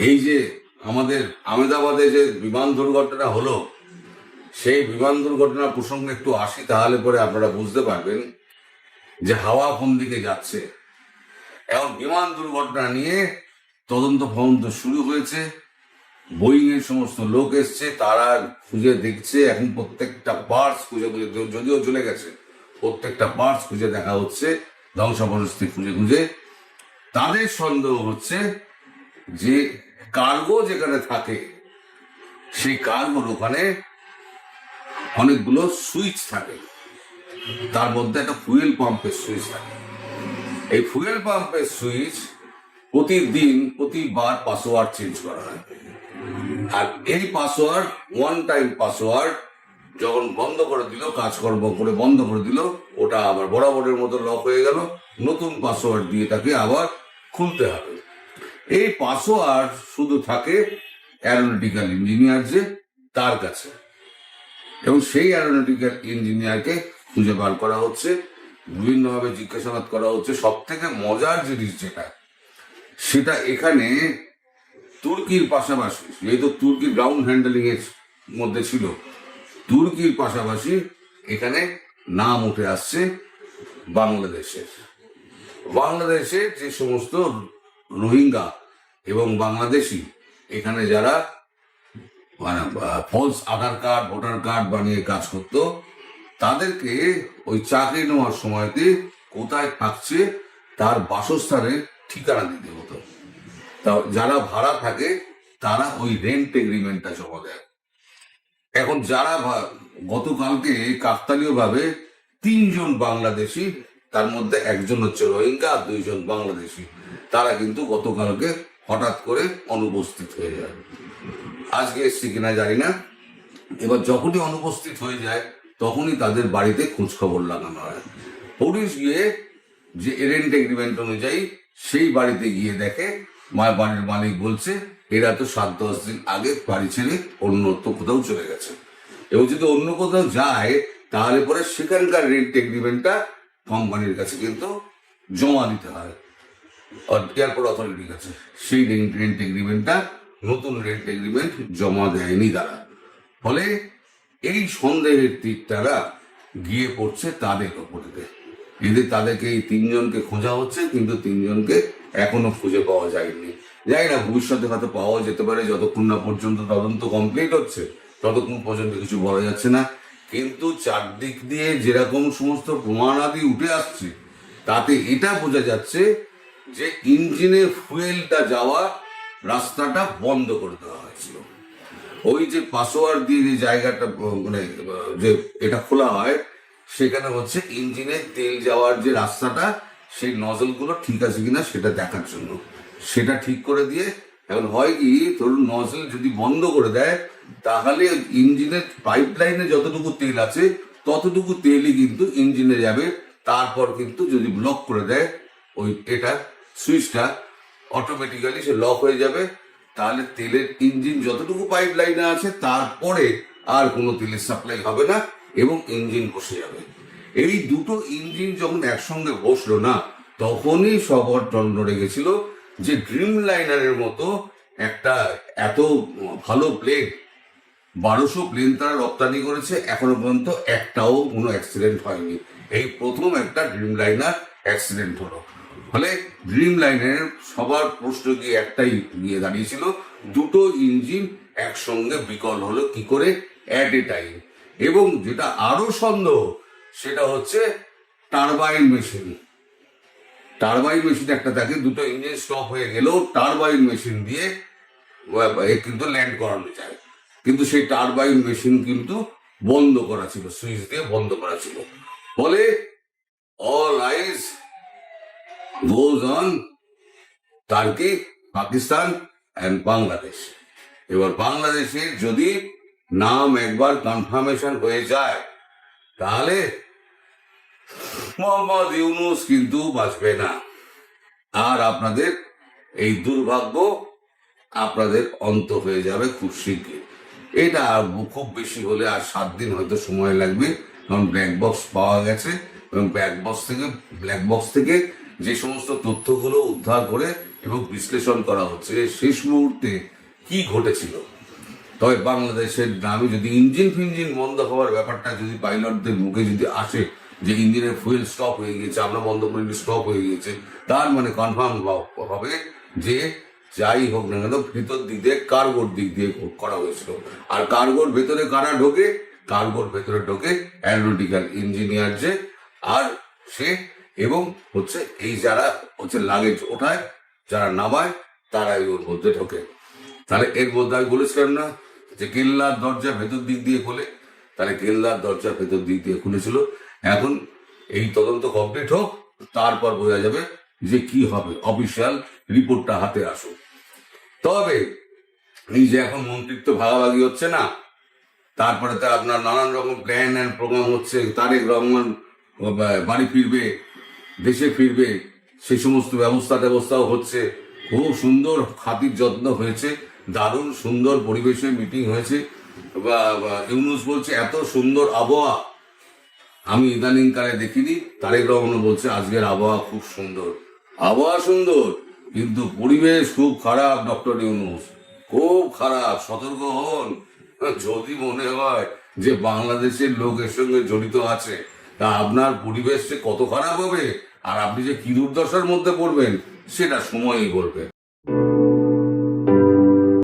এই যে আমাদের আহমেদাবাদে যে বিমান দুর্ঘটনা হলো, সেই বিমান দুর্ঘটনা প্রসঙ্গে একটু আসি, তাহলে পরে আপনারা বুঝতে পারবেন যে হাওয়া কোন দিকে যাচ্ছে। এখন বিমান দুর্ঘটনা নিয়ে তদন্ত ফদন্ত শুরু হয়েছে। বোয়িং এর সমস্ত লোক এসছে, তারা খুঁজে দেখছে। এখন প্রত্যেকটা পার্টস খুঁজে খুঁজে, যদিও চলে গেছে, প্রত্যেকটা পার্টস খুঁজে দেখা হচ্ছে, ধ্বংসাবশেষ খুঁজে খুঁজে। তাদের সন্দেহ হচ্ছে যে কার্গো যেখানে থাকে, সেই কার্গোর ওখানে অনেকগুলো সুইচ থাকে, তার মধ্যে একটা ফুয়েল পাম্পের সুইচ থাকে। এই ফুয়েল পাম্পের সুইচ প্রতিবার পাসওয়ার্ড চেঞ্জ করা হয়। আর এই পাসওয়ার্ড, ওয়ান টাইম পাসওয়ার্ড, যখন বন্ধ করে দিল, কাজকর্ম করে বন্ধ করে দিল, ওটা আবার বরাবরের মতো লক হয়ে গেল। নতুন পাসওয়ার্ড দিয়ে তাকে আবার খুলতে হবে। এই পাসওয়ার্ড শুধু থাকে অ্যারোনটিক্যাল ইঞ্জিনিয়ার যে, তার কাছে। এবং সেই অ্যারোনটিক্যাল ইঞ্জিনিয়ারকে খুঁজে বার করা হচ্ছে, বিভিন্নভাবে জিজ্ঞাসাবাদ করা হচ্ছে। সব থেকে মজার জিনিস যেটা, সেটা এখানে তুর্কির পাশাপাশি, যেহেতু তুর্কির গ্রাউন্ড হ্যান্ডেলিং এর মধ্যে ছিল, তুর্কির পাশাপাশি এখানে নাম উঠে আসছে বাংলাদেশের। বাংলাদেশের যে সমস্ত রোহিঙ্গা এবং বাংলাদেশি এখানে যারা মানে ফলস আধার কার্ড, ভোটার কার্ড বানিয়ে কাজ করতো, তাদেরকে ওই চাকরি নেওয়ার সময়তে কোথায় থাকছে তার বাসস্থানের ঠিকানা দিতে হতো। তা যারা ভাড়া থাকে তারা ওই রেন্ট এগ্রিমেন্টটা জমা দেয়। এখন যারা গতকালকে কাকতালীয় ভাবে 3 জন বাংলাদেশি, তার মধ্যে একজন হচ্ছে রোহিঙ্গা আর 2 জন বাংলাদেশি, তারা কিন্তু গতকালকে হঠাৎ করে অনুপস্থিত হয়ে যায়। আজকে এসছে কিনা জানি না। এবার যখনই অনুপস্থিত হয়ে যায়, তখনই তাদের বাড়িতে খোঁজ খবর লাগানো হয়। পুলিশ গিয়ে যে রেন্ট এগ্রিমেন্ট অনুযায়ী সেই বাড়িতে গিয়ে দেখে, বাড়ির মালিক বলছে এরা তো 7-10 দিন আগে বাড়ি ছেড়ে অন্যত্র কোথাও চলে গেছে। এবং যদি অন্য কোথাও যায়, তাহলে পরে সেখানকার রেন্ট এগ্রিমেন্টটা কোম্পানির কাছে কিন্তু জমা দিতে হয়, এয়ারপোর্ট অথরিটির কাছে। সেই রেন্ট এগ্রিমেন্টটা, নতুন রেন্ট এগ্রিমেন্ট জমা দেয়নি তারা। ফলে এই সন্দেহের তীরটারা গিয়ে পড়ছে তাদের ওপরে। তাদেরকে এই 3 জনকে খোঁজা হচ্ছে, কিন্তু 3 জনকে এখনো খুঁজে পাওয়া যায়নি। যাই না, ভবিষ্যতে হয়তো পাওয়া যেতে পারে। যতক্ষণ না পর্যন্ত তদন্ত কমপ্লিট হচ্ছে, ততক্ষণ পর্যন্ত কিছু বলা যাচ্ছে না। কিন্তু চারদিক দিয়ে যেরকম সমস্ত প্রমাণাদি উঠে আসছে, তাতে এটা বোঝা যাচ্ছে যে ইঞ্জিনে ফুয়েলটা যাওয়া রাস্তাটা বন্ধ করে দেওয়া হয়েছিল। ওই যে পাসওয়ার্ড দিয়ে যে জায়গাটা, মানে যে এটা খোলা হয়, সেখানে হচ্ছে ইঞ্জিনের তেল যাওয়ার যে রাস্তাটা, সেই নজলগুলো ঠিক আছে কিনা সেটা দেখার জন্য সেটা ঠিক করে দিয়ে, এখন হয় কি, ধরুন নজল যদি বন্ধ করে দেয়, তাহলে ইঞ্জিনের পাইপ লাইনে যতটুকু তেল আছে ততটুকু তেলই কিন্তু ইঞ্জিনে যাবে। তারপর কিন্তু যদি ব্লক করে দেয় ওই এটা সুইচটা, অটোমেটিক্যালি সে লক হয়ে যাবে। তাহলে তেলের ইঞ্জিন যতটুকু পাইপ লাইনে আছে, তারপরে আর কোনো তেলের সাপ্লাই হবে না এবং ইঞ্জিন বসে যাবে। এই দুটো ইঞ্জিন যখন একসঙ্গে বসলো না, তখনই সবার টন্ডরে গেছিল যে ড্রিম লাইনারের মতো একটা এত ভালো প্লেন, 1200 প্লেন তারা রপ্তানি করেছে, এখনো পর্যন্ত একটাও কোনো অ্যাক্সিডেন্ট হয়নি। এই প্রথম একটা ড্রিম লাইনার অ্যাক্সিডেন্ট হলো। ফলে ড্রিম লাইনারের সবার প্রশ্ন গিয়ে একটাই গিয়ে দাঁড়িয়েছিল, দুটো ইঞ্জিন একসঙ্গে বিকল হলো কি করে অ্যাট এ টাইম। এবং যেটা আরো সন্দেহ, সেটা হচ্ছে টারবাইন মেশিন। টারবাইন মেশিন একটা থাকে, দুটো ইঞ্জিন স্টপ হয়ে গেলেও টারবাইন মেশিন দিয়ে কিন্তু ল্যান্ড করানো যায়। কিন্তু সেই টারবাইন মেশিন কিন্তু বন্ধ করা ছিল, সুইচ দিয়ে বন্ধ করা ছিল। ফলে all eyes goes on turkey, Pakistan and Bangladesh. এবার বাংলাদেশের যদি নাম একবার কনফার্মেশন হয়ে যায়, তাহলে মোহাম্মদ ইউনূস কিন্তু বাঁচবে না। আর আপনাদের এই দুর্ভাগ্য, আপনাদের অন্ত হয়ে যাবে খুব শীঘ্রই। এটা খুব বেশি হলে আর 7 দিন হয়তো সময় লাগবে, কারণ ব্ল্যাক বক্স পাওয়া গেছে এবং ব্ল্যাক বক্স থেকে যে সমস্ত তথ্যগুলো উদ্ধার করে এবং বিশ্লেষণ করা হচ্ছে শেষ মুহূর্তে কি ঘটেছিল। তবে বাংলাদেশের নামে যদি ইঞ্জিন ফিঞ্জিন বন্ধ হওয়ার ব্যাপারটা যদি পাইলটদের মুখে যদি আসে যে ইঞ্জিনের ফুয়েল স্টপ হয়ে গিয়েছে, আমরা বন্ধ করে স্টপ হয়ে গিয়েছে, তার মানে কনফার্ম হবে যে যাই হোক না কেন ভেতর দিক দিয়ে কার্গোর দিক দিয়ে করা হয়েছিল। আর কার্গোর ভেতরে কারা ঢোকে? কার্গোর ভেতরে ঢোকে অ্যারোনটিক্যাল ইঞ্জিনিয়ার যে, আর সে এবং হচ্ছে এই যারা হচ্ছে লাগেজ ওঠায়, যারা নামায়, তারাই ওর মধ্যে ঢোকে। তাহলে এর মধ্যে আমি বলেছিলাম না যে কেল্লার দরজা ভেতর দিক দিয়ে খোলে, তাহলে কেল্লার দরজা ভেতর দিক দিয়ে খুলেছিল। এখন এই তদন্ত কমপ্লিট হোক, তারপর বোঝা যাবে যে কি হবে, অফিসিয়াল রিপোর্টটা হাতে আসুক। তবে এই যে এখন মন্ত্রিত্ব ভাগাভাগি হচ্ছে না, তারপরে তো আপনার নানান রকম প্ল্যান অ্যান্ড প্রোগ্রাম হচ্ছে, তারেক রহমান বাড়ি ফিরবে, দেশে ফিরবে, সেই সমস্ত ব্যবস্থাও হচ্ছে। খুব সুন্দর খাতির যত্ন হয়েছে, দারুণ সুন্দর পরিবেশে মিটিং হয়েছে। ইউনুস বলছে এত সুন্দর আবহাওয়া আমি ইদানিং কালে দেখিনি। তারেক রহমান বলছে আজকের আবহাওয়া খুব সুন্দর। আবহাওয়া সুন্দর, কিন্তু পরিবেশ খুব খারাপ। ডক্টর ইউনুস খুব খারাপ, সতর্ক হন। যদি মনে হয় যে বাংলাদেশের লোক এর সঙ্গে জড়িত আছে, তা আপনার পরিবেশ কত খারাপ হবে আর আপনি যে কি দুর্দশার মধ্যে পড়বেন সেটা সময়ই বলবে।